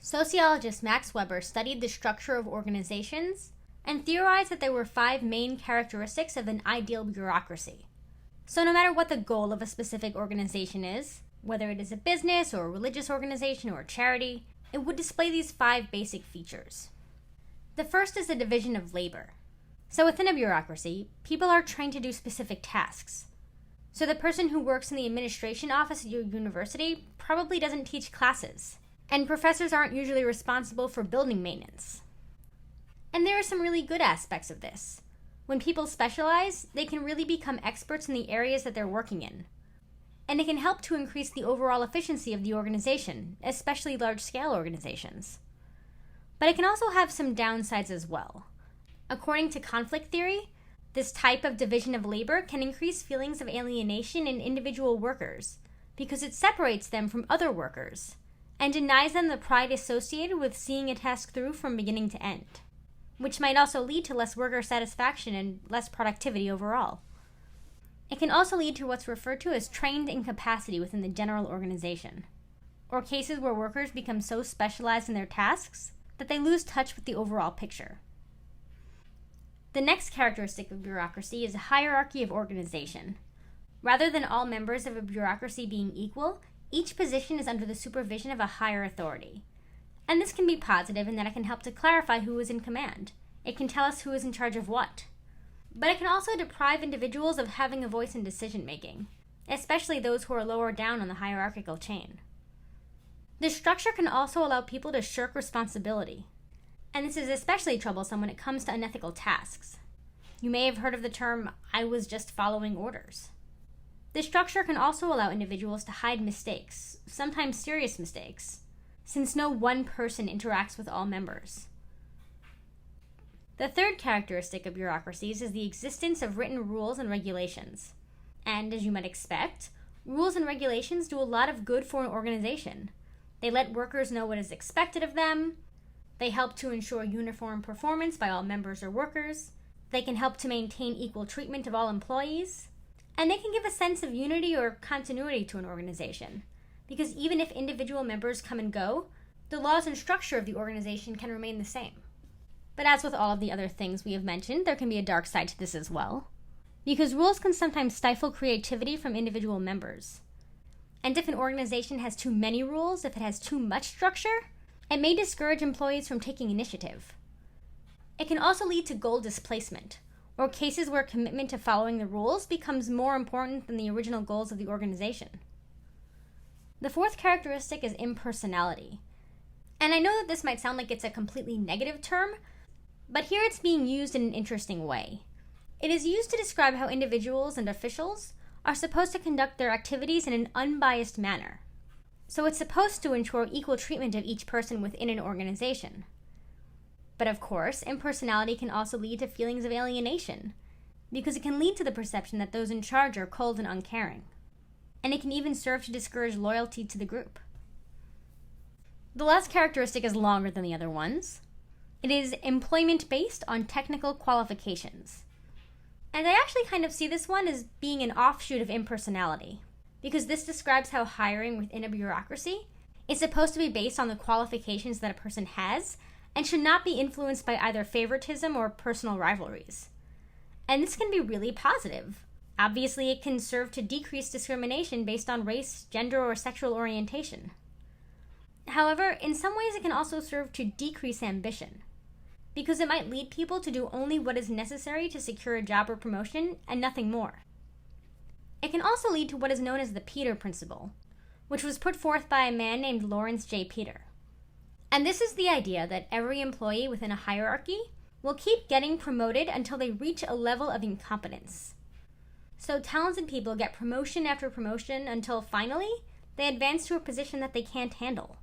Sociologist Max Weber studied the structure of organizations and theorized that there were 5 main characteristics of an ideal bureaucracy. So no matter what the goal of a specific organization is, whether it is a business or a religious organization or a charity, it would display these 5 basic features. The first is the division of labor. So within a bureaucracy, people are trained to do specific tasks. So the person who works in the administration office at your university probably doesn't teach classes, and professors aren't usually responsible for building maintenance. And there are some really good aspects of this. When people specialize, they can really become experts in the areas that they're working in. And it can help to increase the overall efficiency of the organization, especially large-scale organizations. But it can also have some downsides as well. According to conflict theory, this type of division of labor can increase feelings of alienation in individual workers because it separates them from other workers and denies them the pride associated with seeing a task through from beginning to end, which might also lead to less worker satisfaction and less productivity overall. It can also lead to what's referred to as trained incapacity within the general organization, or cases where workers become so specialized in their tasks that they lose touch with the overall picture. The next characteristic of bureaucracy is a hierarchy of organization. Rather than all members of a bureaucracy being equal, each position is under the supervision of a higher authority. And this can be positive in that it can help to clarify who is in command. It can tell us who is in charge of what. But it can also deprive individuals of having a voice in decision-making, especially those who are lower down on the hierarchical chain. This structure can also allow people to shirk responsibility. And this is especially troublesome when it comes to unethical tasks. You may have heard of the term, "I was just following orders." This structure can also allow individuals to hide mistakes, sometimes serious mistakes, since no one person interacts with all members. The third characteristic of bureaucracies is the existence of written rules and regulations. And as you might expect, rules and regulations do a lot of good for an organization. They let workers know what is expected of them. They help to ensure uniform performance by all members or workers. They can help to maintain equal treatment of all employees. And they can give a sense of unity or continuity to an organization, because even if individual members come and go, the laws and structure of the organization can remain the same. But as with all of the other things we have mentioned, there can be a dark side to this as well, because rules can sometimes stifle creativity from individual members. And if an organization has too many rules, if it has too much structure, it may discourage employees from taking initiative. It can also lead to goal displacement, or cases where commitment to following the rules becomes more important than the original goals of the organization. The fourth characteristic is impersonality. And I know that this might sound like it's a completely negative term, but here it's being used in an interesting way. It is used to describe how individuals and officials are supposed to conduct their activities in an unbiased manner. So it's supposed to ensure equal treatment of each person within an organization. But of course, impersonality can also lead to feelings of alienation, because it can lead to the perception that those in charge are cold and uncaring. And it can even serve to discourage loyalty to the group. The last characteristic is longer than the other ones. It is employment based on technical qualifications. And I actually kind of see this one as being an offshoot of impersonality, because this describes how hiring within a bureaucracy is supposed to be based on the qualifications that a person has and should not be influenced by either favoritism or personal rivalries. And this can be really positive. Obviously, it can serve to decrease discrimination based on race, gender, or sexual orientation. However, in some ways it can also serve to decrease ambition, because it might lead people to do only what is necessary to secure a job or promotion and nothing more. It can also lead to what is known as the Peter Principle, which was put forth by a man named Lawrence J. Peter. And this is the idea that every employee within a hierarchy will keep getting promoted until they reach a level of incompetence. So talented people get promotion after promotion until finally they advance to a position that they can't handle.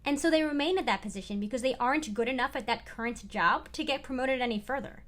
And so they remain at that position because they aren't good enough at that current job to get promoted any further.